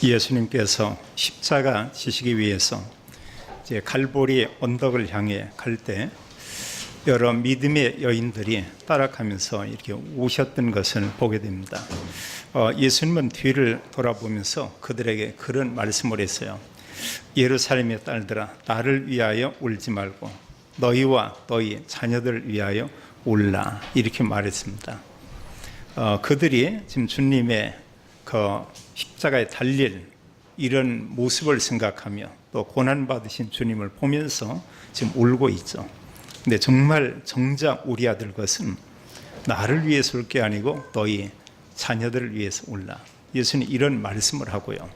예수님께서 십자가 지시기 위해서 이제 갈보리 언덕을 향해 갈 때 여러 믿음의 여인들이 따라가면서 이렇게 오셨던 것을 보게 됩니다. 예수님은 뒤를 돌아보면서 그들에게 그런 말씀을 했어요. 예루살렘의 딸들아, 나를 위하여 울지 말고 너희와 너희 자녀들을 위하여 울라, 이렇게 말했습니다. 그들이 지금 주님의 그 십자가에 달릴 이런 모습을 생각하며 또 고난받으신 주님을 보면서 지금 울고 있죠. 근데 정말 정작 우리 아들 것은 나를 위해서 울 게 아니고 너희 자녀들을 위해서 울라. 예수님 이런 말씀을 하고요.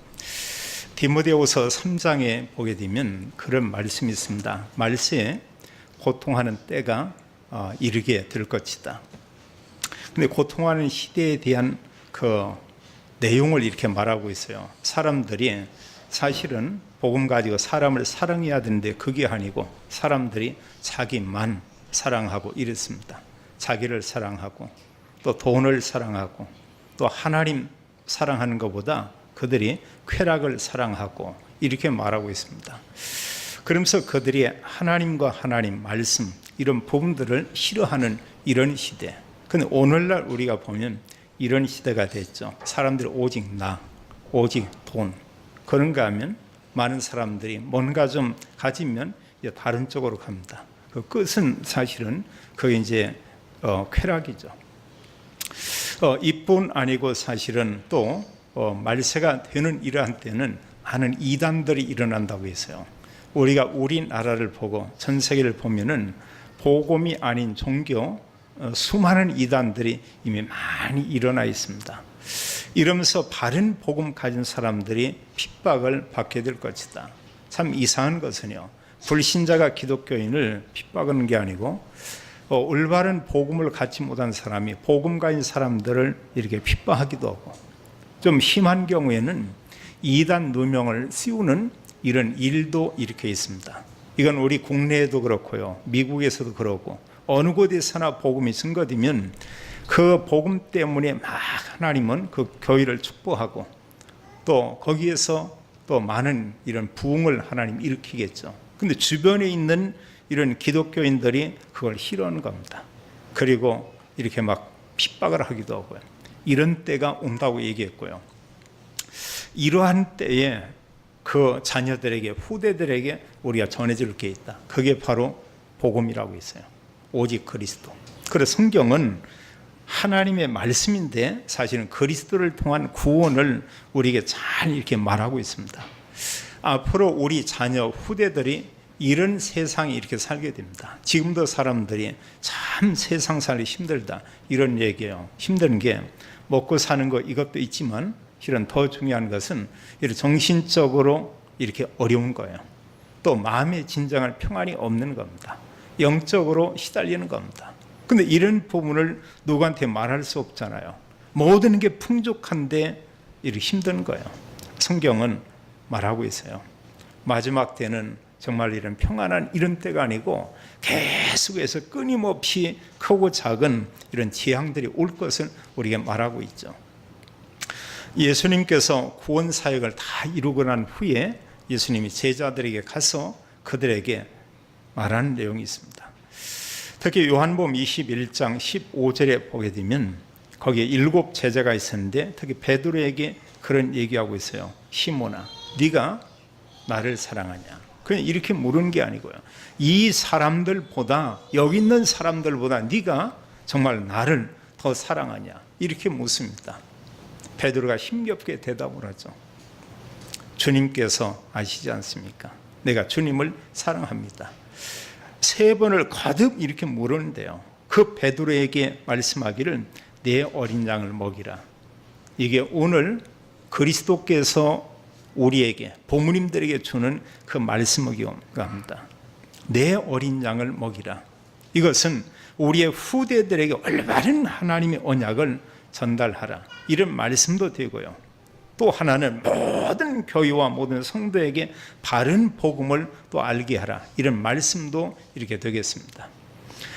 디모데후서 3장에 보게 되면 그런 말씀이 있습니다. 말세에 고통하는 때가 이르게 될 것이다. 근데 고통하는 시대에 대한 그 내용을 이렇게 말하고 있어요. 사람들이 사실은 복음 가지고 사람을 사랑해야 되는데 그게 아니고 사람들이 자기만 사랑하고 이랬습니다. 자기를 사랑하고 또 돈을 사랑하고 또 하나님 사랑하는 것보다 그들이 쾌락을 사랑하고 이렇게 말하고 있습니다. 그러면서 그들이 하나님과 하나님 말씀 이런 부분들을 싫어하는 이런 시대. 근데 오늘날 우리가 보면 이런 시대가 됐죠. 사람들이 오직 나, 오직 돈, 그런가 하면 많은 사람들이 뭔가 좀 가지면 이제 다른 쪽으로 갑니다. 그 끝은 사실은 그게 이제 쾌락이죠. 이뿐 아니고 사실은 또 말세가 되는 이러한 때는 많은 이단들이 일어난다고 했어요. 우리가 우리나라를 보고 전 세계를 보면은 복음이 아닌 종교 수많은 이단들이 이미 많이 일어나 있습니다. 이러면서 바른 복음 가진 사람들이 핍박을 받게 될 것이다. 참 이상한 것은요, 불신자가 기독교인을 핍박하는 게 아니고 올바른 복음을 갖지 못한 사람이 복음 가진 사람들을 이렇게 핍박하기도 하고, 좀 심한 경우에는 이단 누명을 씌우는 이런 일도 이렇게 있습니다. 이건 우리 국내에도 그렇고요, 미국에서도 그렇고, 어느 곳에서나 복음이 증거되면 그 복음 때문에 막 하나님은 그 교회를 축복하고 또 거기에서 또 많은 이런 부흥을 하나님 일으키겠죠. 근데 주변에 있는 이런 기독교인들이 그걸 싫어하는 겁니다. 그리고 이렇게 막 핍박을 하기도 하고요. 이런 때가 온다고 얘기했고요. 이러한 때에 그 자녀들에게, 후대들에게 우리가 전해줄 게 있다. 그게 바로 복음이라고 있어요. 오직 그리스도. 그래서 성경은 하나님의 말씀인데 사실은 그리스도를 통한 구원을 우리에게 잘 이렇게 말하고 있습니다. 앞으로 우리 자녀 후대들이 이런 세상에 이렇게 살게 됩니다. 지금도 사람들이 참 세상 살기 힘들다 이런 얘기예요. 힘든 게 먹고 사는 거 이것도 있지만 실은 더 중요한 것은 이렇게 정신적으로 이렇게 어려운 거예요. 또 마음의 진정한 평안이 없는 겁니다. 영적으로 시달리는 겁니다. 근데 이런 부분을 누구한테 말할 수 없잖아요. 모든 게 풍족한데 이렇게 힘든 거예요. 성경은 말하고 있어요. 마지막 때는 정말 이런 평안한 이런 때가 아니고 계속해서 끊임없이 크고 작은 이런 재앙들이 올 것을 우리가 말하고 있죠. 예수님께서 구원 사역을 다 이루고 난 후에 예수님이 제자들에게 가서 그들에게 말하는 내용이 있습니다. 특히 요한복음 21장 15절에 보게 되면 거기에 7 제자가 있었는데 특히 베드로에게 그런 얘기하고 있어요. 시몬아, 네가 나를 사랑하냐? 그냥 이렇게 물은 게 아니고요. 이 사람들보다, 여기 있는 사람들보다 네가 정말 나를 더 사랑하냐? 이렇게 묻습니다. 베드로가 힘겹게 대답을 하죠. 주님께서 아시지 않습니까? 내가 주님을 사랑합니다. 3번을 거듭 이렇게 물었는데요. 그 베드로에게 말씀하기를 내 어린 양을 먹이라. 이게 오늘 그리스도께서 우리에게, 부모님들에게 주는 그 말씀이기도 합니다. 내 어린 양을 먹이라. 이것은 우리의 후대들에게 올바른 하나님의 언약을 전달하라. 이런 말씀도 되고요. 또 하나는 모든 교회와 모든 성도에게 바른 복음을 또 알게 하라. 이런 말씀도 이렇게 되겠습니다.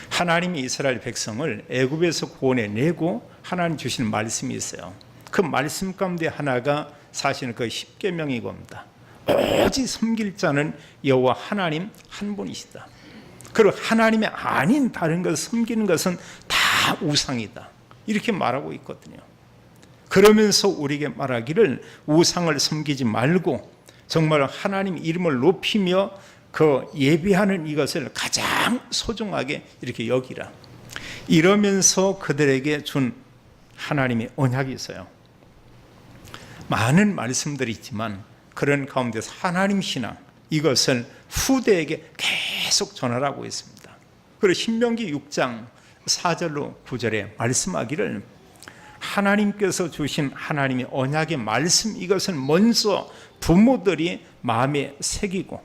하나님이 이스라엘 백성을 애굽에서 구원해내고 하나님 주시는 말씀이 있어요. 그 말씀 가운데 하나가 사실은 그 십계명이 겁니다. 오직 섬길 자는 여호와 하나님 한 분이시다. 그리고 하나님이 아닌 다른 것을 섬기는 것은 다 우상이다. 이렇게 말하고 있거든요. 그러면서 우리에게 말하기를 우상을 섬기지 말고 정말 하나님 이름을 높이며 그 예배하는 이것을 가장 소중하게 이렇게 여기라. 이러면서 그들에게 준 하나님의 언약이 있어요. 많은 말씀들이 있지만 그런 가운데서 하나님 신앙 이것을 후대에게 계속 전하라고 했습니다. 그리고 신명기 6장 4절로 9절에 말씀하기를 하나님께서 주신 하나님의 언약의 말씀 이것은 먼저 부모들이 마음에 새기고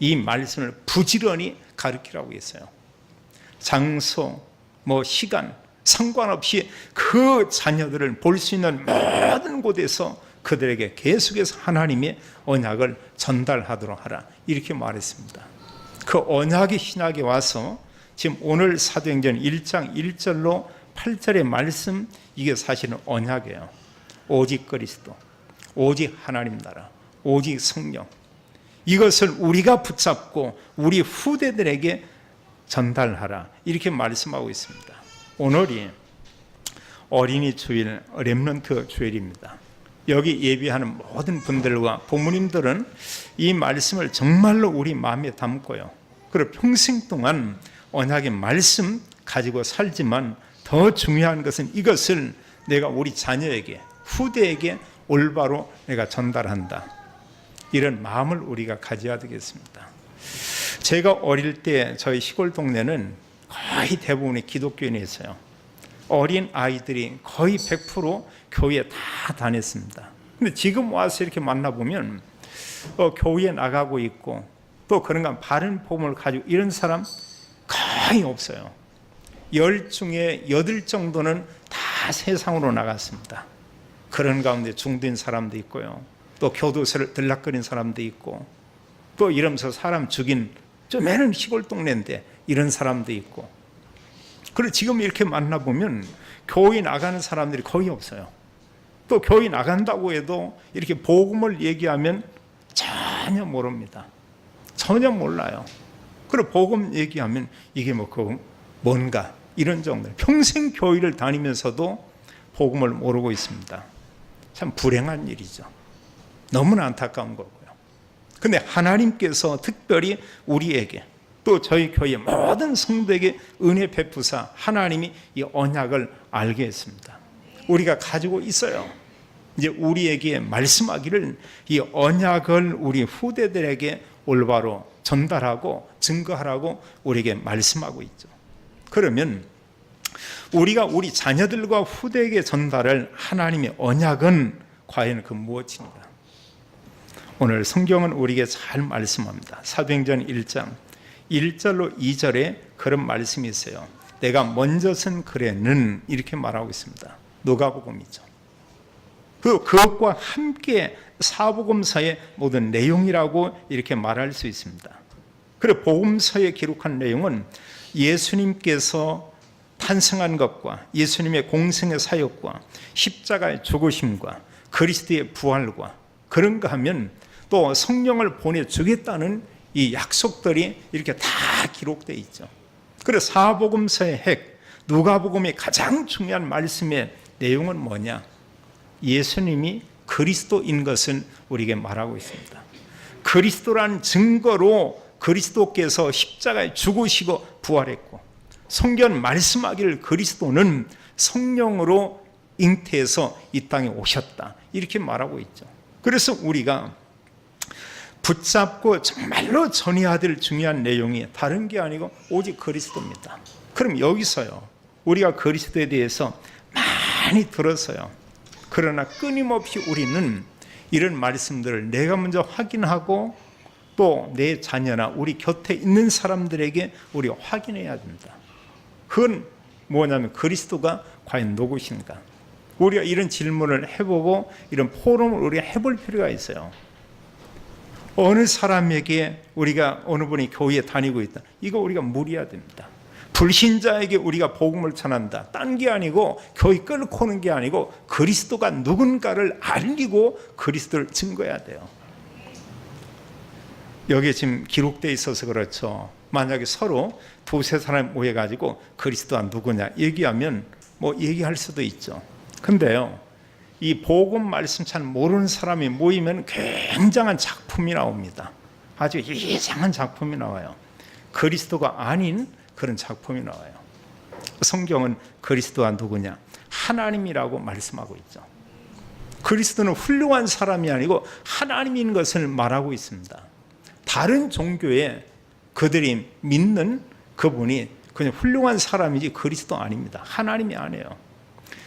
이 말씀을 부지런히 가르치라고 했어요. 장소, 시간 상관없이 그 자녀들을 볼 수 있는 모든 곳에서 그들에게 계속해서 하나님의 언약을 전달하도록 하라 이렇게 말했습니다. 그 언약의 신학에 와서 지금 오늘 사도행전 1장 1절로 8절의 말씀 이게 사실은 언약이에요. 오직 그리스도, 오직 하나님 나라, 오직 성령 이것을 우리가 붙잡고 우리 후대들에게 전달하라 이렇게 말씀하고 있습니다. 오늘이 어린이 주일 렘넌트 주일입니다. 여기 예비하는 모든 분들과 부모님들은 이 말씀을 정말로 우리 마음에 담고요. 그리고 평생 동안 언약의 말씀 가지고 살지만 더 중요한 것은 이것을 내가 우리 자녀에게 후대에게 올바로 내가 전달한다. 이런 마음을 우리가 가져야 되겠습니다. 제가 어릴 때 저희 시골 동네는 거의 대부분의 기독교인이었어요. 어린 아이들이 거의 100% 교회에 다 다녔습니다. 근데 지금 와서 이렇게 만나보면 교회에 나가고 있고 또 그런가 바른 복음을 가지고 이런 사람 거의 없어요. 10 중에 8 정도는 다 세상으로 나갔습니다. 그런 가운데 중도인 사람도 있고요. 또 교도소를 들락거린 사람도 있고 또 이러면서 사람 죽인 좀에는 시골 동네인데 이런 사람도 있고 그리고 지금 이렇게 만나보면 교회 나가는 사람들이 거의 없어요. 또 교회 나간다고 해도 이렇게 복음을 얘기하면 전혀 모릅니다. 전혀 몰라요. 그리고 복음 얘기하면 이게 뭔가 이런 정도 평생 교회를 다니면서도 복음을 모르고 있습니다. 참 불행한 일이죠. 너무나 안타까운 거고요. 근데 하나님께서 특별히 우리에게 또 저희 교회 모든 성도에게 은혜 베푸사 하나님이 이 언약을 알게 했습니다. 우리가 가지고 있어요. 이제 우리에게 말씀하기를 이 언약을 우리 후대들에게 올바로 전달하고 증거하라고 우리에게 말씀하고 있죠. 그러면 우리가 우리 자녀들과 후대에게 전달할 하나님의 언약은 과연 그 무엇인가? 오늘 성경은 우리에게 잘 말씀합니다. 사도행전 1장 1절로 2절에 그런 말씀이 있어요. 내가 먼저 쓴 글에는 이렇게 말하고 있습니다. 누가복음이죠. 그것과 함께 사복음서의 모든 내용이라고 이렇게 말할 수 있습니다. 그리고 복음서에 기록한 내용은 예수님께서 탄생한 것과 예수님의 공생의 사역과 십자가의 죽으심과 그리스도의 부활과 그런가 하면 또 성령을 보내주겠다는 이 약속들이 이렇게 다 기록되어 있죠. 그래서 사복음서의 핵, 누가복음의 가장 중요한 말씀의 내용은 뭐냐? 예수님이 그리스도인 것을 우리에게 말하고 있습니다. 그리스도란 증거로 그리스도께서 십자가에 죽으시고 부활했고 성경 말씀하기를 그리스도는 성령으로 잉태해서 이 땅에 오셨다 이렇게 말하고 있죠. 그래서 우리가 붙잡고 정말로 전해야 될 중요한 내용이 다른 게 아니고 오직 그리스도입니다. 그럼 여기서요 우리가 그리스도에 대해서 많이 들었어요. 그러나 끊임없이 우리는 이런 말씀들을 내가 먼저 확인하고 또 내 자녀나 우리 곁에 있는 사람들에게 우리가 확인해야 됩니다. 그건 뭐냐면 그리스도가 과연 누구신가? 우리가 이런 질문을 해보고 이런 포럼을 우리가 해볼 필요가 있어요. 어느 사람에게 우리가 어느 분이 교회에 다니고 있다. 이거 우리가 물어야 됩니다. 불신자에게 우리가 복음을 전한다. 딴 게 아니고 교회 끌고 오는 게 아니고 그리스도가 누군가를 알리고 그리스도를 증거해야 돼요. 여기에 지금 기록되어 있어서 그렇죠. 만약에 서로 두세 사람 모여가지고 그리스도가 누구냐 얘기하면 뭐 얘기할 수도 있죠. 근데요, 이 복음 말씀 잘 모르는 사람이 모이면 굉장한 작품이 나옵니다. 아주 이상한 작품이 나와요. 그리스도가 아닌 그런 작품이 나와요. 성경은 그리스도가 누구냐? 하나님이라고 말씀하고 있죠. 그리스도는 훌륭한 사람이 아니고 하나님인 것을 말하고 있습니다. 다른 종교에 그들이 믿는 그분이 그냥 훌륭한 사람이지 그리스도 아닙니다. 하나님이 아니에요.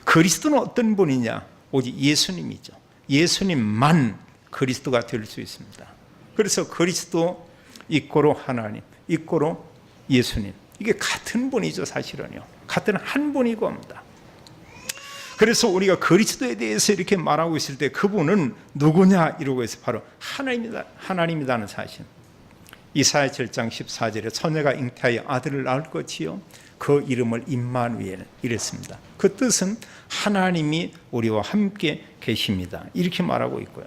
그리스도는 어떤 분이냐? 오직 예수님이죠. 예수님만 그리스도가 될 수 있습니다. 그래서 그리스도 이꼬로 하나님, 이꼬로 예수님, 이게 같은 분이죠. 사실은요, 같은 한 분이고 합니다. 그래서 우리가 그리스도에 대해서 이렇게 말하고 있을 때 그분은 누구냐 이러고 해서 바로 하나님이라는 사실. 이사야 7장 14절에 처녀가 잉태하여 아들을 낳을 것이요 그 이름을 임마누엘 이랬습니다. 그 뜻은 하나님이 우리와 함께 계십니다. 이렇게 말하고 있고요.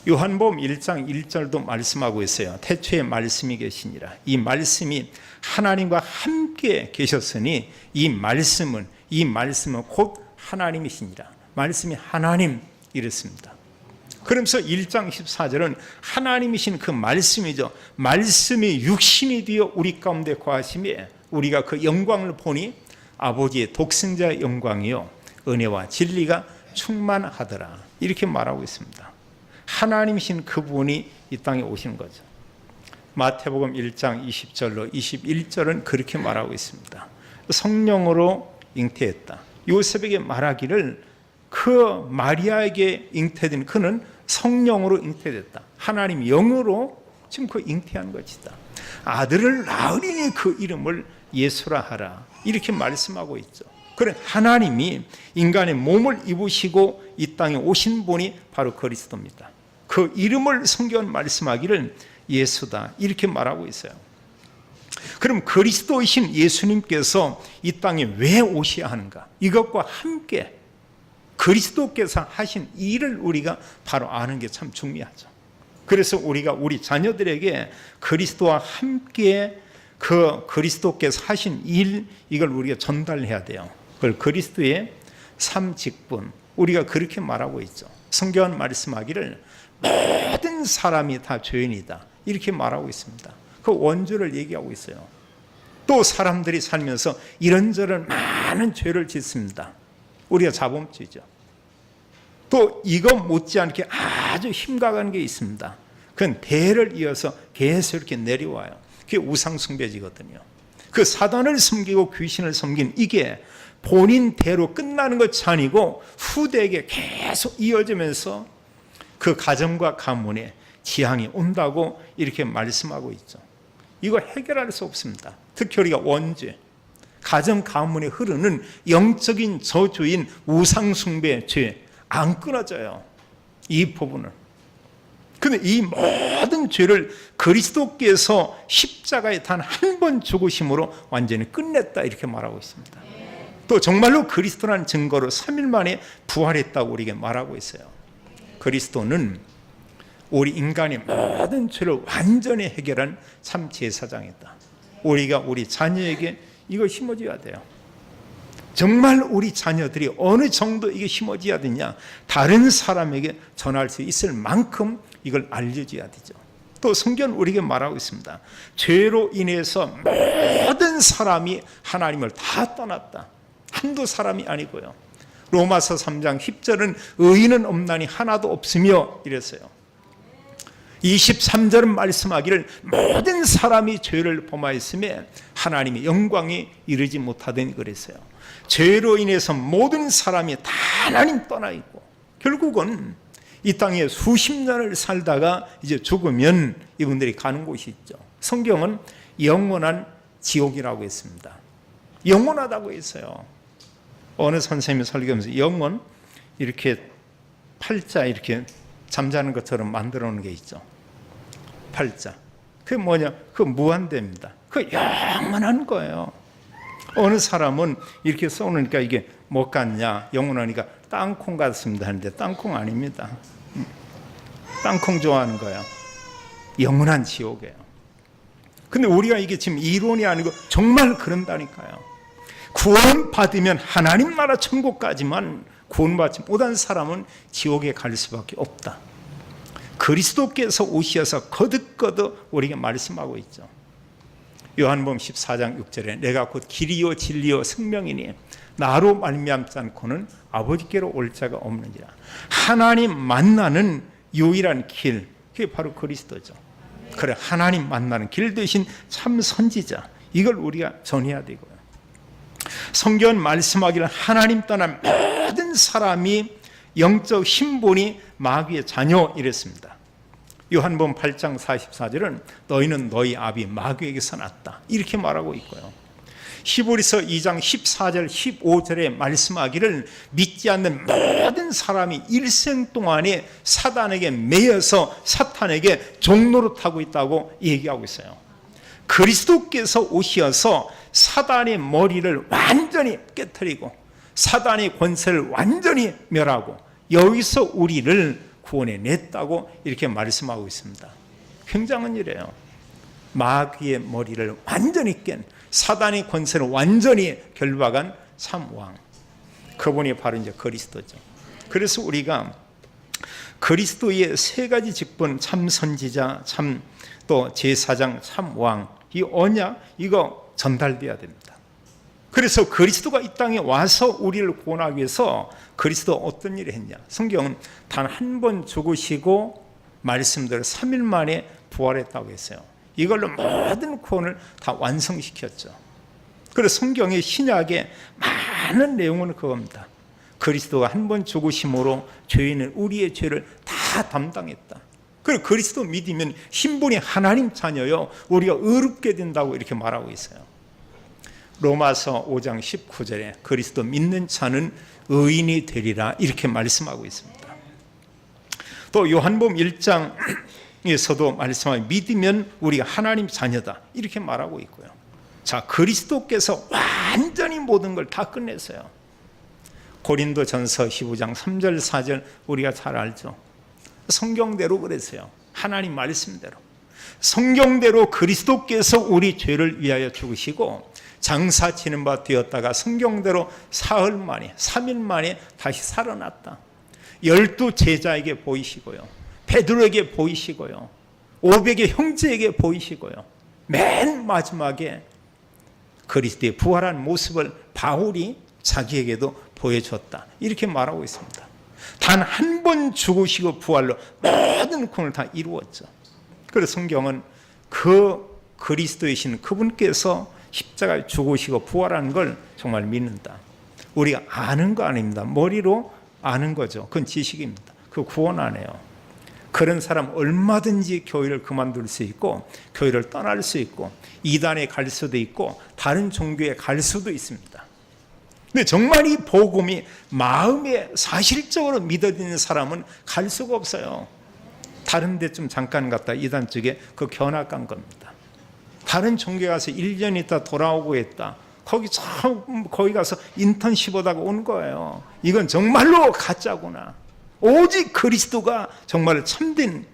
요한복음 1장 1절도 말씀하고 있어요. 태초에 말씀이 계시니라. 이 말씀이 하나님과 함께 계셨으니 이 말씀은 곧 하나님이시니라. 말씀이 하나님 이랬습니다. 그러면서 1장 14절은 하나님이신 그 말씀이죠. 말씀이 육신이 되어 우리 가운데 거하심에 우리가 그 영광을 보니 아버지의 독생자의 영광이요 은혜와 진리가 충만하더라. 이렇게 말하고 있습니다. 하나님이신 그분이 이 땅에 오신 거죠. 마태복음 1장 20절로 21절은 그렇게 말하고 있습니다. 성령으로 잉태했다. 요셉에게 말하기를 그 마리아에게 잉태된 그는 성령으로 잉태됐다. 하나님 영으로 지금 그 잉태한 것이다. 아들을 낳으리니 그 이름을 예수라 하라. 이렇게 말씀하고 있죠. 그래, 하나님이 인간의 몸을 입으시고 이 땅에 오신 분이 바로 그리스도입니다. 그 이름을 성경은 말씀하기를 예수다. 이렇게 말하고 있어요. 그럼 그리스도이신 예수님께서 이 땅에 왜 오셔야 하는가? 이것과 함께 그리스도께서 하신 일을 우리가 바로 아는 게 참 중요하죠. 그래서 우리가 우리 자녀들에게 그리스도와 함께 그 그리스도께서 하신 일, 이걸 우리가 전달해야 돼요. 그걸 그리스도의 삶 직분, 우리가 그렇게 말하고 있죠. 성경은 말씀하기를 모든 사람이 다 죄인이다. 이렇게 말하고 있습니다. 그 원죄를 얘기하고 있어요. 또 사람들이 살면서 이런저런 많은 죄를 짓습니다. 우리가 자범죄죠. 또 이거 못지않게 아주 심각한 게 있습니다. 그건 대를 이어서 계속 이렇게 내려와요. 그게 우상숭배지거든요. 그 사단을 섬기고 귀신을 섬긴 이게 본인 대로 끝나는 것이 아니고 후대에게 계속 이어지면서 그 가정과 가문에 재앙이 온다고 이렇게 말씀하고 있죠. 이거 해결할 수 없습니다. 특히 우리가 원죄, 가정 가문에 흐르는 영적인 저주인 우상숭배 죄 안 끊어져요. 이 부분은. 근데 이 모든 죄를 그리스도께서 십자가에 단 한 번 죽으심으로 완전히 끝냈다 이렇게 말하고 있습니다. 또 정말로 그리스도라는 증거로 3일 만에 부활했다고 우리에게 말하고 있어요. 그리스도는 우리 인간의 모든 죄를 완전히 해결한 참 제사장이다. 우리가 우리 자녀에게 이거 심어줘야 돼요. 정말 우리 자녀들이 어느 정도 이게 심어져야 되냐, 다른 사람에게 전할 수 있을 만큼 이걸 알려줘야 되죠. 또 성경은 우리에게 말하고 있습니다. 죄로 인해서 모든 사람이 하나님을 다 떠났다. 한두 사람이 아니고요. 로마서 3장 10절은 의인은 없나니 하나도 없으며 이랬어요. 23절은 말씀하기를 모든 사람이 죄를 범하였음에 하나님의 영광이 이르지 못하더니 그랬어요. 죄로 인해서 모든 사람이 다 하나님 떠나 있고 결국은 이 땅에 수십 년을 살다가 이제 죽으면 이분들이 가는 곳이 있죠. 성경은 영원한 지옥이라고 했습니다. 영원하다고 했어요. 어느 선생님이 설교하면서 영원 이렇게 팔자 이렇게 잠자는 것처럼 만들어 놓은 게 있죠. 팔자. 그게 뭐냐? 그 무한대입니다. 그 영원한 거예요. 어느 사람은 이렇게 써놓으니까 이게 뭐 같냐, 영원하니까 땅콩 같습니다 하는데 땅콩 아닙니다. 땅콩 좋아하는 거야. 영원한 지옥이에요. 근데 우리가 이게 지금 이론이 아니고 정말 그런다니까요. 구원받으면 하나님 나라 천국까지만 구원받지 못한 사람은 지옥에 갈 수밖에 없다. 그리스도께서 오셔서 거듭거듭 우리에게 말씀하고 있죠. 요한복음 14장 6절에 내가 곧 길이요 진리요 생명이니 나로 말미암지 않고는 아버지께로 올 자가 없느니라. 하나님 만나는 유일한 길, 그게 바로 그리스도죠. 그래, 하나님 만나는 길 되신 참 선지자, 이걸 우리가 전해야 되고요. 성경은 말씀하기를 하나님 떠난 모든 사람이 영적 신분이 마귀의 자녀 이랬습니다. 요한복음 8장 44절은 너희는 너희 아비 마귀에게서 났다 이렇게 말하고 있고요. 히브리서 2장 14절 15절에 말씀하기를 믿지 않는 모든 사람이 일생 동안에 사단에게 매여서 사탄에게 종노릇하고 있다고 얘기하고 있어요. 그리스도께서 오셔서 사단의 머리를 완전히 깨뜨리고 사단의 권세를 완전히 멸하고 여기서 우리를 구원해 냈다고 이렇게 말씀하고 있습니다. 굉장한 일이에요. 마귀의 머리를 완전히 깬, 사단의 권세를 완전히 결박한 참왕, 그분이 바로 이제 그리스도죠. 그래서 우리가 그리스도의 세 가지 직분, 참 선지자, 참 또 제사장, 참왕, 이 언약 이거 전달돼야 됩니다. 그래서 그리스도가 이 땅에 와서 우리를 구원하기 위해서 그리스도 어떤 일을 했냐? 성경은 단 한 번 죽으시고 말씀대로 3일 만에 부활했다고 했어요. 이걸로 모든 구원을 다 완성시켰죠. 그래서 성경의 신약의 많은 내용은 그겁니다. 그리스도가 한 번 죽으심으로 죄인은 우리의 죄를 다 담당했다. 그리고 그리스도 믿으면 신분이 하나님 자녀요, 우리가 의롭게 된다고 이렇게 말하고 있어요. 로마서 5장 19절에 그리스도 믿는 자는 의인이 되리라 이렇게 말씀하고 있습니다. 또 요한복음 1장에서도 말씀하고 믿으면 우리가 하나님 자녀다 이렇게 말하고 있고요. 자, 그리스도께서 완전히 모든 걸 다 끝냈어요. 고린도전서 15장 3절 4절 우리가 잘 알죠. 성경대로 그랬어요. 하나님 말씀대로 성경대로 그리스도께서 우리 죄를 위하여 죽으시고 장사 치는 바 되었다가 성경대로 사흘 만에 3일 만에 다시 살아났다. 12 제자에게 보이시고요, 베드로에게 보이시고요, 500의 형제에게 보이시고요, 맨 마지막에 그리스도의 부활한 모습을 바울이 자기에게도 보여줬다 이렇게 말하고 있습니다. 단 한 번 죽으시고 부활로 모든 구원을 다 이루었죠. 그래서 성경은 그 그리스도이신 그분께서 십자가에 죽으시고 부활하는 걸 정말 믿는다. 우리가 아는 거 아닙니다. 머리로 아는 거죠. 그건 지식입니다. 그 구원 안 해요. 그런 사람 얼마든지 교회를 그만둘 수 있고 교회를 떠날 수 있고 이단에 갈 수도 있고 다른 종교에 갈 수도 있습니다. 근데 정말 이 복음이 마음에 사실적으로 믿어지는 사람은 갈 수가 없어요. 다른 데 좀 잠깐 갔다 이단 쪽에 그 견학 간 겁니다. 다른 종교에 가서 1년 있다 돌아오고 했다. 거기 가서 인턴십 하다가 온 거예요. 이건 정말로 가짜구나. 오직 그리스도가 정말 참된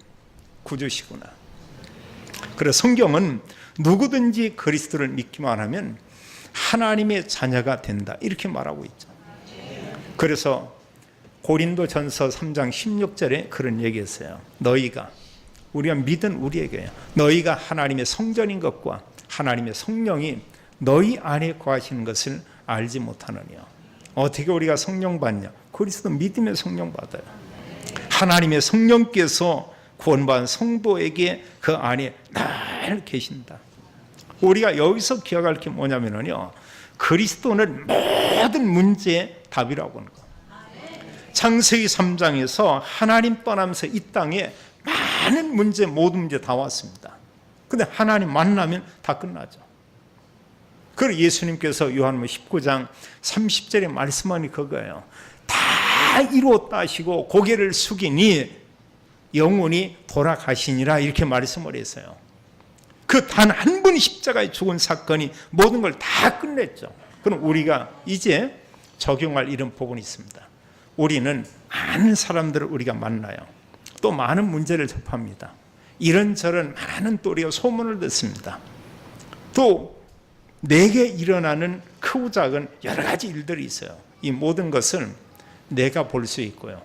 구주시구나. 그래서 성경은 누구든지 그리스도를 믿기만 하면 하나님의 자녀가 된다 이렇게 말하고 있죠. 그래서 고린도전서 3장 16절에 그런 얘기했어요. 너희가, 우리가 믿은 우리에게요, 너희가 하나님의 성전인 것과 하나님의 성령이 너희 안에 거하시는 것을 알지 못하느냐. 어떻게 우리가 성령 받냐? 그리스도 믿으면 성령 받아요. 하나님의 성령께서 구원받은 성도에게 그 안에 늘 계신다. 우리가 여기서 기억할 게 뭐냐면요, 그리스도는 모든 문제의 답이라고 하는 거. 창세기 3장에서 하나님 떠나면서 이 땅에 많은 문제, 모든 문제 다 왔습니다. 근데 하나님 만나면 다 끝나죠. 그리고 예수님께서 요한복음 19장 30절에 말씀하니 그거예요. 다 이루었다 하시고 고개를 숙이니 영혼이 돌아가시니라 이렇게 말씀을 했어요. 그 단 한 분 십자가에 죽은 사건이 모든 걸 다 끝냈죠. 그럼 우리가 이제 적용할 이런 부분이 있습니다. 우리는 많은 사람들을 우리가 만나요. 또 많은 문제를 접합니다. 이런저런 많은 또 우리가 소문을 듣습니다. 또 내게 일어나는 크고 작은 여러 가지 일들이 있어요. 이 모든 것을 내가 볼 수 있고요.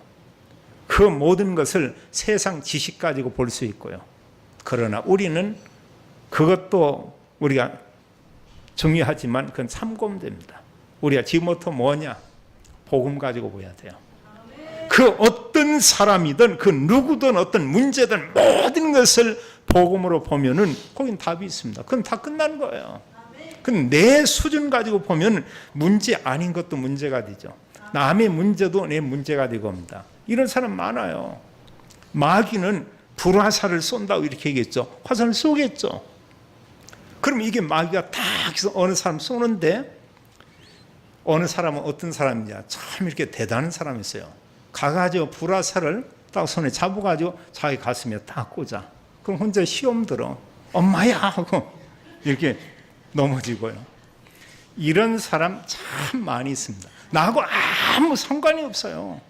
그 모든 것을 세상 지식 가지고 볼 수 있고요. 그러나 우리는 그것도 우리가 중요하지만 그건 참고됩니다. 우리가 지금부터 뭐냐? 복음 가지고 보야 돼요. 그 어떤 사람이든 그 누구든 어떤 문제든 모든 것을 복음으로 보면은 거긴 답이 있습니다. 그건 다 끝난 거예요. 그건 내 수준 가지고 보면 문제 아닌 것도 문제가 되죠. 남의 문제도 내 문제가 되고 합니다. 이런 사람 많아요. 마귀는 불화살을 쏜다고 이렇게 얘기했죠. 화살을 쏘겠죠. 그럼 이게 마귀가 딱 어느 사람 쏘는데 어느 사람은 어떤 사람이냐? 참 이렇게 대단한 사람이 있어요. 가가지고 불화살을 딱 손에 잡아가지고 자기 가슴에 딱 꽂아. 그럼 혼자 시험 들어. 엄마야 하고 이렇게 넘어지고요. 이런 사람 참 많이 있습니다. 나하고 아무 상관이 없어요.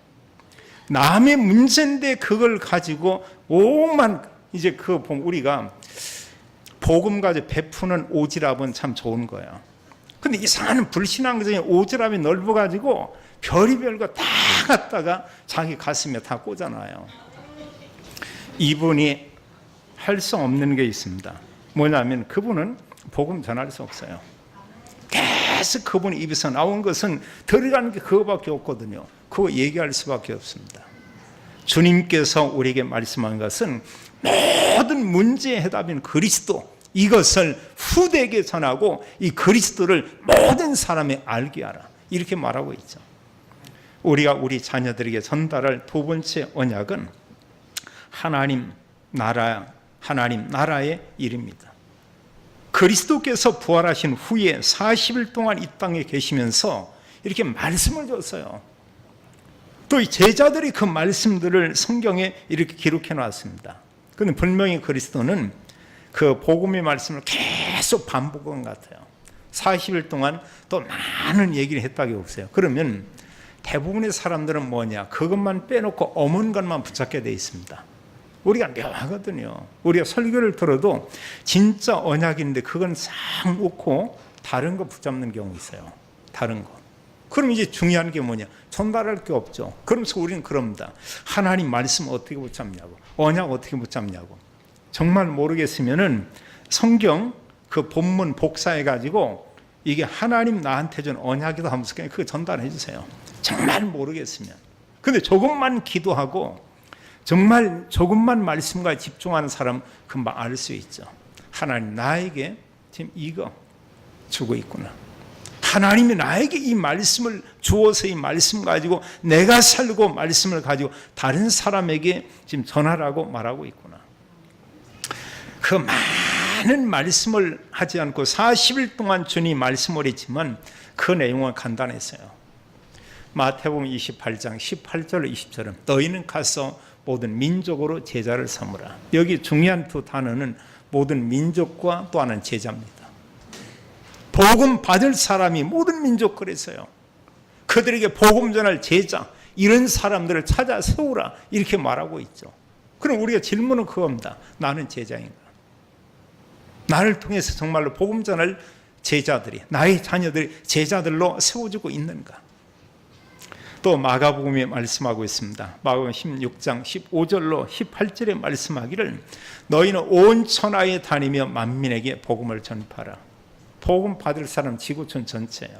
남의 문제인데 그걸 가지고 오만 이제 그 보면 우리가 복음 가지고 베푸는 오지랖은 참 좋은 거예요. 근데 이상한 불신앙적인 오지랖이 넓어가지고 별의별 거 다 갖다가 자기 가슴에 다 꽂아놔요. 이분이 할 수 없는 게 있습니다. 뭐냐면 그분은 복음 전할 수 없어요. 계속 그분 입에서 나온 것은 들어가는 게 그거밖에 없거든요. 그거 얘기할 수밖에 없습니다. 주님께서 우리에게 말씀한 것은 모든 문제의 해답인 그리스도, 이것을 후대에게 전하고 이 그리스도를 모든 사람이 알게 하라, 이렇게 말하고 있죠. 우리가 우리 자녀들에게 전달할 두 번째 언약은 하나님 나라의 일입니다. 그리스도께서 부활하신 후에 40일 동안 이 땅에 계시면서 이렇게 말씀을 줬어요. 또 이 제자들이 그 말씀들을 성경에 이렇게 기록해 놨습니다. 그런데 분명히 그리스도는 그 복음의 말씀을 계속 반복한 것 같아요. 40일 동안 또 많은 얘기를 했다고 없어요. 그러면 대부분의 사람들은 뭐냐? 그것만 빼놓고 어문 것만 붙잡게 돼 있습니다. 우리가 묘하거든요. 우리가 설교를 들어도 진짜 언약인데 그건 싹 놓고 다른 거 붙잡는 경우 있어요. 다른 거. 그럼 이제 중요한 게 뭐냐? 전달할 게 없죠. 그러면서 우리는 그럽니다. 하나님 말씀 어떻게 붙잡냐고, 언약 어떻게 붙잡냐고. 정말 모르겠으면은 성경 그 본문 복사해 가지고 이게 하나님 나한테 준 언약이다 하면서 그냥 그거 전달해 주세요. 정말 모르겠으면. 근데 조금만 기도하고 정말 조금만 말씀과 집중하는 사람 금방 알 수 있죠. 하나님 나에게 지금 이거 주고 있구나. 하나님이 나에게 이 말씀을 주어서 이 말씀 가지고 내가 살고 말씀을 가지고 다른 사람에게 지금 전하라고 말하고 있구나. 그 많은 말씀을 하지 않고 40일 동안 주님 말씀을 했지만 그 내용은 간단했어요. 마태복음 28장 18절 20절은 너희는 가서 모든 민족으로 제자를 삼으라. 여기 중요한 두 단어는 모든 민족과 또 하나는 제자입니다. 복음 받을 사람이 모든 민족 그랬어요. 그들에게 복음 전할 제자, 이런 사람들을 찾아 세우라, 이렇게 말하고 있죠. 그럼 우리가 질문은 그겁니다. 나는 제자인가? 나를 통해서 정말로 복음 전할 제자들이, 나의 자녀들이 제자들로 세워지고 있는가? 또 마가복음에 말씀하고 있습니다. 마가복음 16장 15절로 18절에 말씀하기를 너희는 온 천하에 다니며 만민에게 복음을 전파하라. 복음 받을 사람 지구촌 전체예요.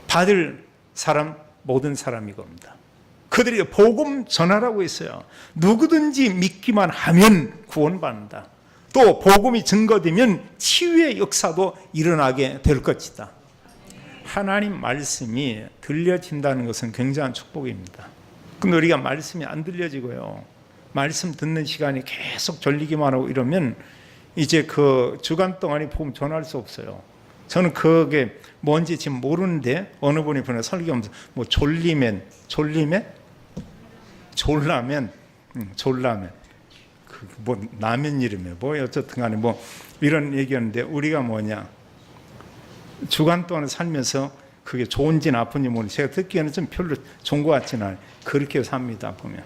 받을 사람 모든 사람이 겁니다. 그들에게 복음 전하라고 했어요. 누구든지 믿기만 하면 구원받는다. 또 복음이 증거되면 치유의 역사도 일어나게 될 것이다. 하나님 말씀이 들려진다는 것은 굉장한 축복입니다. 근데 우리가 말씀이 안 들려지고요, 말씀 듣는 시간이 계속 졸리기만 하고 이러면 이제 그 주간 동안에 복음 전할 수 없어요. 저는 그게 뭔지 지금 모르는데 어느 분이 보내 설교하면서 뭐 졸라면 그 뭐 라면 이름에 뭐 어쨌든 간에 뭐 이런 얘기였는데 우리가 뭐냐, 주간 동안 살면서 그게 좋은지 나쁜지 모르는, 제가 듣기에는 좀 별로 좋은 것 같지는 않아요. 그렇게 삽니다. 보면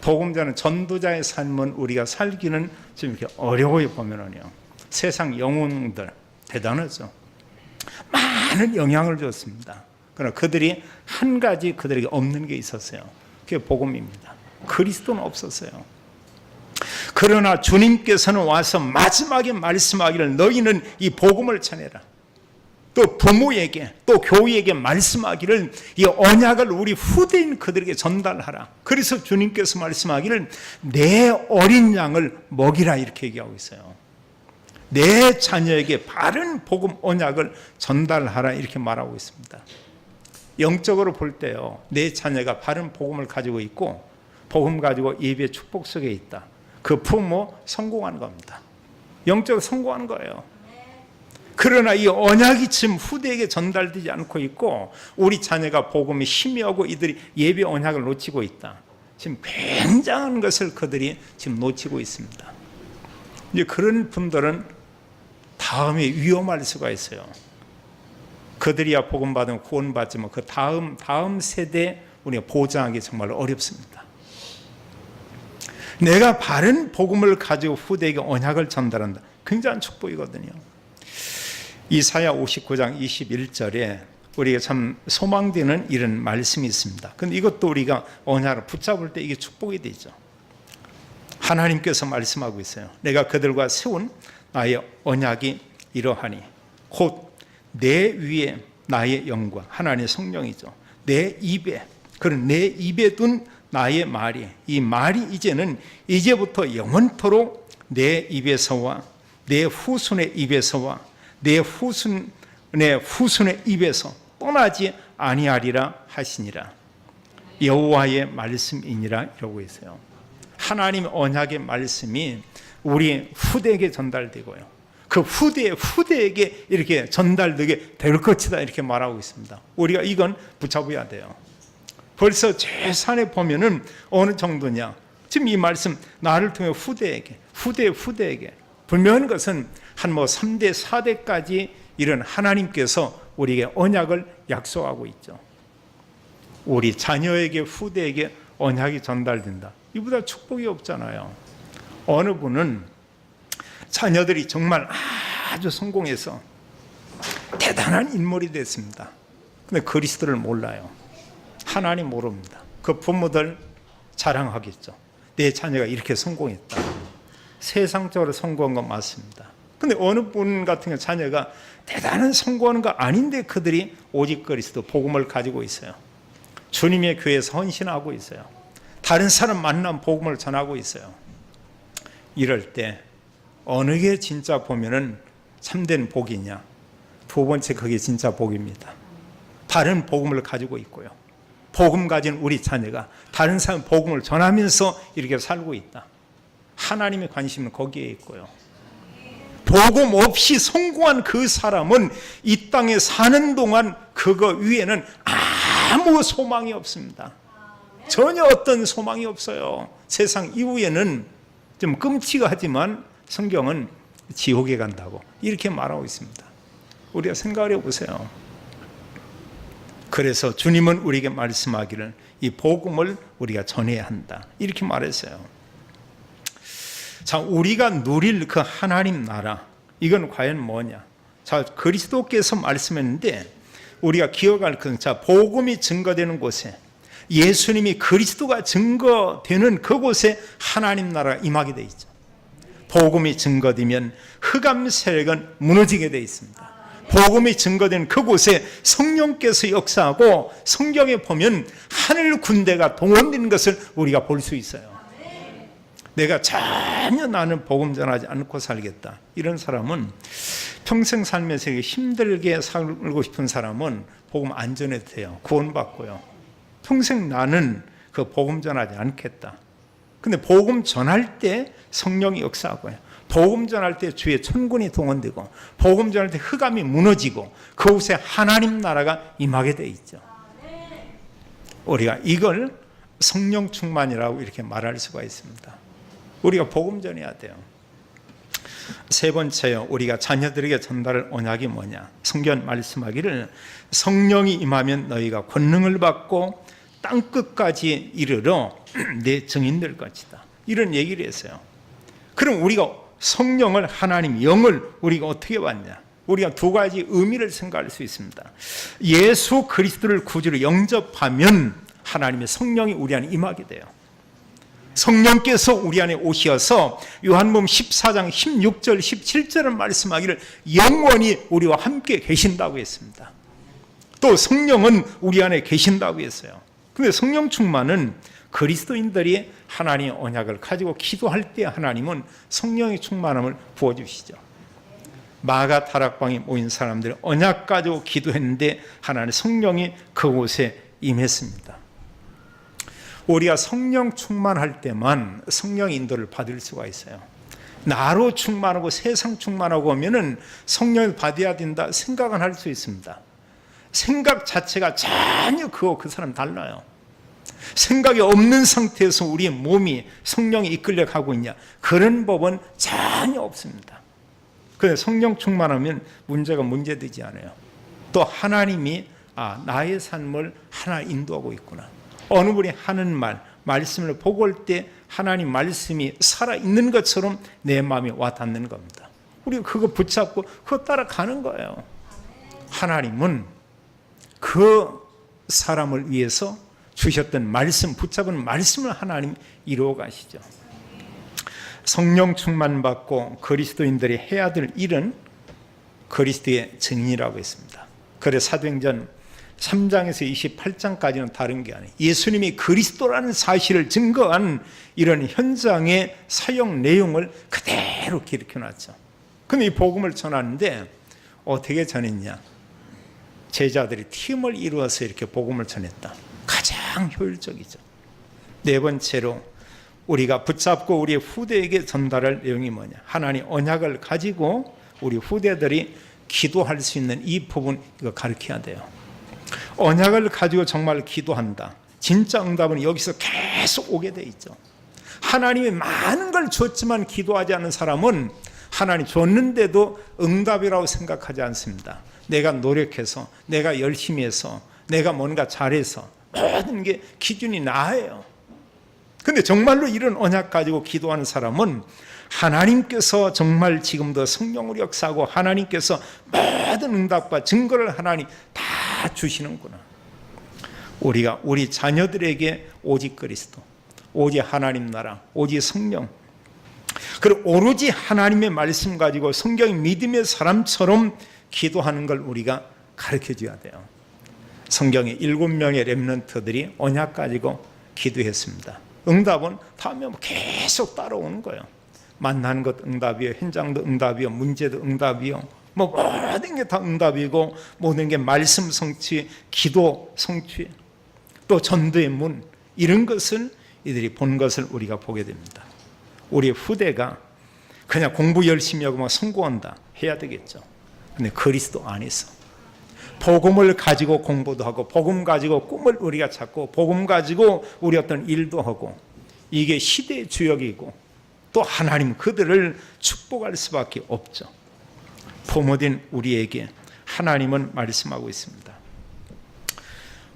복음자는, 전도자의 삶은 우리가 살기는 좀 이렇게 어려워요. 보면은요, 세상 영웅들 대단하죠. 많은 영향을 줬습니다. 그러나 그들이 한 가지 그들에게 없는 게 있었어요. 그게 복음입니다. 그리스도는 없었어요. 그러나 주님께서는 와서 마지막에 말씀하기를, 너희는 이 복음을 전해라. 또 부모에게, 또 교회에게 말씀하기를, 이 언약을 우리 후대인 그들에게 전달하라. 그래서 주님께서 말씀하기를 내 어린 양을 먹이라, 이렇게 얘기하고 있어요. 내 자녀에게 바른 복음 언약을 전달하라, 이렇게 말하고 있습니다. 영적으로 볼 때요, 내 자녀가 바른 복음을 가지고 있고 복음 가지고 예배 축복 속에 있다. 그 부모 성공하는 겁니다. 영적으로 성공하는 거예요. 그러나 이 언약이 지금 후대에게 전달되지 않고 있고, 우리 자녀가 복음이 희미하고 이들이 예배 언약을 놓치고 있다. 지금 굉장한 것을 그들이 지금 놓치고 있습니다. 이제 그런 분들은 다음에 위험할 수가 있어요. 그들이야 복음 받으면 구원받지만 그 다음 세대 우리가 보장하기 정말 어렵습니다. 내가 바른 복음을 가지고 후대에게 언약을 전달한다. 굉장한 축복이거든요. 이사야 59장 21절에 우리가 참 소망되는 이런 말씀이 있습니다. 근데 이것도 우리가 언약을 붙잡을 때 이게 축복이 되죠. 하나님께서 말씀하고 있어요. 내가 그들과 세운 나의 언약이 이러하니 곧 내 위에 나의 영광, 하나님의 성령이죠. 내 입에, 그런 내 입에 둔 나의 말이, 이 말이 이제부터 영원토록 내 입에서와 내 후손의 입에서와 내 후손의 입에서 떠나지 아니하리라 하시니라. 여호와의 말씀이니라, 이러고 있어요. 하나님의 언약의 말씀이 우리 후대에게 전달되고요, 그 후대에게 이렇게 전달되게 될 것이다, 이렇게 말하고 있습니다. 우리가 이건 붙잡아야 돼요. 벌써 제산에 보면은 어느 정도냐, 지금 이 말씀 나를 통해 후대에게 분명한 것은 한 3대 4대까지 이런 하나님께서 우리에게 언약을 약속하고 있죠. 우리 자녀에게, 후대에게 언약이 전달된다. 이보다 축복이 없잖아요. 어느 분은 자녀들이 정말 아주 성공해서 대단한 인물이 됐습니다. 근데 그리스도를 몰라요. 하나님 모릅니다. 그 부모들 자랑하겠죠. 내 자녀가 이렇게 성공했다. 세상적으로 성공한 건 맞습니다. 근데 어느 분 같은 경우 자녀가 대단한 성공하는 거 아닌데 그들이 오직 그리스도 복음을 가지고 있어요. 주님의 교회에서 헌신하고 있어요. 다른 사람 만나면 복음을 전하고 있어요. 이럴 때 어느 게 진짜 보면은 참된 복이냐? 두 번째, 그게 진짜 복입니다. 다른 복음을 가지고 있고요, 복음 가진 우리 자녀가 다른 사람 복음을 전하면서 이렇게 살고 있다. 하나님의 관심은 거기에 있고요, 복음 없이 성공한 그 사람은 이 땅에 사는 동안 그거 위에는 아무 소망이 없습니다. 전혀 어떤 소망이 없어요. 세상 이후에는 좀 끔찍하지만 성경은 지옥에 간다고 이렇게 말하고 있습니다. 우리가 생각해 보세요. 그래서 주님은 우리에게 말씀하기를 이 복음을 우리가 전해야 한다, 이렇게 말했어요. 자, 우리가 누릴 그 하나님 나라, 이건 과연 뭐냐? 자, 그리스도께서 말씀했는데 우리가 기억할 것은, 자, 복음이 증거되는 곳에, 예수님이 그리스도가 증거되는 그곳에 하나님 나라가 임하게 돼 있죠. 복음이 증거되면 흑암 세력은 무너지게 돼 있습니다. 복음이 증거된 그곳에 성령께서 역사하고, 성경에 보면 하늘 군대가 동원되는 것을 우리가 볼 수 있어요. 내가 전혀 나는 복음 전하지 않고 살겠다, 이런 사람은, 평생 살면서 힘들게 살고 싶은 사람은 복음 안 전해도 돼요. 구원받고요. 평생 나는 그 복음 전하지 않겠다. 근데 복음 전할 때 성령이 역사하고요, 복음 전할 때 주의 천군이 동원되고, 복음 전할 때 흑암이 무너지고 그곳에 하나님 나라가 임하게 돼 있죠. 우리가 이걸 성령 충만이라고 이렇게 말할 수가 있습니다. 우리가 복음 전해야 돼요. 세 번째요, 우리가 자녀들에게 전달할 언약이 뭐냐? 성경 말씀하기를 성령이 임하면 너희가 권능을 받고 땅끝까지 이르러 내 증인 될 것이다, 이런 얘기를 했어요. 그럼 우리가 성령을, 하나님 영을 우리가 어떻게 받냐? 우리가 두 가지 의미를 생각할 수 있습니다. 예수 그리스도를 구주로 영접하면 하나님의 성령이 우리 안에 임하게 돼요. 성령께서 우리 안에 오셔서 요한복음 14장 16절 17절은 말씀하기를 영원히 우리와 함께 계신다고 했습니다. 또 성령은 우리 안에 계신다고 했어요. 그런데 성령 충만은 그리스도인들이 하나님의 언약을 가지고 기도할 때 하나님은 성령의 충만함을 부어주시죠. 마가 다락방에 모인 사람들이 언약 가지고 기도했는데 하나님의 성령이 그곳에 임했습니다. 우리가 성령 충만할 때만 성령의 인도를 받을 수가 있어요. 나로 충만하고 세상 충만하고 하면은 성령을 받아야 된다 생각은 할 수 있습니다. 생각 자체가 전혀 그 사람 달라요. 생각이 없는 상태에서 우리의 몸이 성령이 이끌려 가고 있냐, 그런 법은 전혀 없습니다. 그래서 성령 충만하면 문제가 문제되지 않아요. 또 하나님이 나의 삶을 하나 인도하고 있구나, 어느 분이 하는 말씀을 보고 올 때 하나님 말씀이 살아있는 것처럼 내 마음에 와 닿는 겁니다. 우리가 그거 붙잡고 그거 따라가는 거예요. 하나님은 그 사람을 위해서 주셨던 말씀, 붙잡은 말씀을 하나님 이루어 가시죠. 성령 충만 받고 그리스도인들이 해야 될 일은 그리스도의 증인이라고 했습니다. 그래서 사도행전 3장에서 28장까지는 다른 게 아니에요. 예수님이 그리스도라는 사실을 증거한 이런 현장의 사역 내용을 그대로 기록해놨죠. 근데 이 복음을 전하는데 어떻게 전했냐? 제자들이 팀을 이루어서 이렇게 복음을 전했다. 가장 효율적이죠. 네 번째로 우리가 붙잡고 우리 후대에게 전달할 내용이 뭐냐? 하나님 언약을 가지고 우리 후대들이 기도할 수 있는 이 부분, 이거 가르쳐야 돼요. 언약을 가지고 정말 기도한다, 진짜 응답은 여기서 계속 오게 돼 있죠. 하나님이 많은 걸 줬지만 기도하지 않는 사람은 하나님 줬는데도 응답이라고 생각하지 않습니다. 내가 노력해서, 내가 열심히 해서, 내가 뭔가 잘해서, 모든 게 기준이 나예요. 근데 정말로 이런 언약 가지고 기도하는 사람은 하나님께서 정말 지금도 성령으로 역사하고 하나님께서 모든 응답과 증거를 하나님 다 주시는구나. 우리가 우리 자녀들에게 오직 그리스도, 오직 하나님 나라, 오직 성령, 그리고 오로지 하나님의 말씀 가지고 성경의 믿음의 사람처럼 기도하는 걸 우리가 가르쳐줘야 돼요. 성경에 7명의 렘넌트들이 언약 가지고 기도했습니다. 응답은 다음에 계속 따라오는 거예요. 만나는 것 응답이요, 현장도 응답이요, 문제도 응답이요, 모든 게 다 응답이고, 모든 게 말씀 성취, 기도 성취, 또 전도의 문, 이런 것을 이들이 본 것을 우리가 보게 됩니다. 우리 후대가 그냥 공부 열심히 하고 막 성공한다 해야 되겠죠. 근데 그리스도 안에서 복음을 가지고 공부도 하고, 복음 가지고 꿈을 우리가 찾고, 복음 가지고 우리 어떤 일도 하고, 이게 시대의 주역이고 또 하나님 그들을 축복할 수밖에 없죠. 부모된 우리에게 하나님은 말씀하고 있습니다.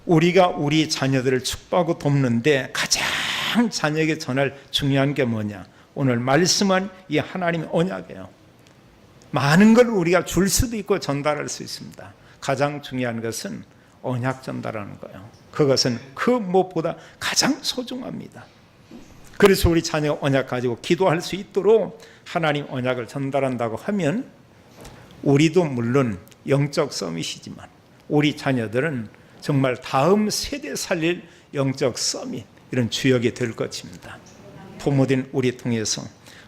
우리가 우리 자녀들을 축복하고 돕는데 가장 자녀에게 전할 중요한 게 뭐냐? 오늘 말씀은 이 하나님의 언약이에요. 많은 걸 우리가 줄 수도 있고 전달할 수 있습니다. 가장 중요한 것은 언약 전달하는 거예요. 그것은 그 무엇보다 가장 소중합니다. 그래서 우리 자녀 언약 가지고 기도할 수 있도록 하나님 언약을 전달한다고 하면, 우리도 물론 영적 서밋이지만 우리 자녀들은 정말 다음 세대 살릴 영적 서밋, 이런 주역이 될 것입니다. 부모된 우리 통해서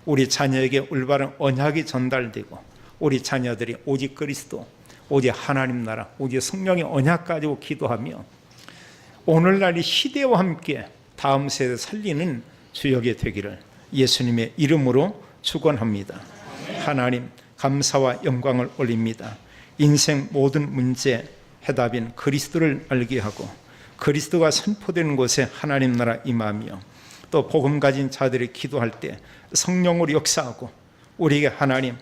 우리 자녀에게 올바른 언약이 전달되고, 우리 자녀들이 오직 그리스도, 오직 하나님 나라, 오직 성령의 언약 가지고 기도하며 오늘날 이 시대와 함께 다음 세대 살리는 주역이 되기를 예수님의 이름으로 축원합니다. 하나님 감사와 영광을 올립니다. 인생 모든 문제 해답인 그리스도를 알게 하고, 그리스도가 선포되는 곳에 하나님 나라 임하며, 또 복음 가진 자들이 기도할 때 성령으로 역사하고 우리에게 하나님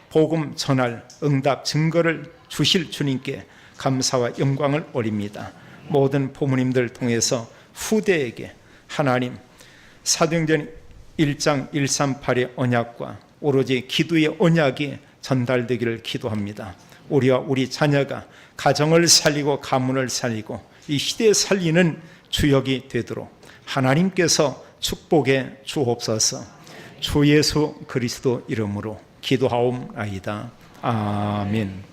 복음 전할 응답 증거를 주실 주님께 감사와 영광을 올립니다. 모든 부모님들 통해서 후대에게 하나님 사도행전 1장 138의 언약과 오로지 기도의 언약이 전달되기를 기도합니다. 우리와 우리 자녀가 가정을 살리고 가문을 살리고 이 시대에 살리는 주역이 되도록 하나님께서 축복해 주옵소서. 주 예수 그리스도 이름으로 기도하옵나이다. 아멘.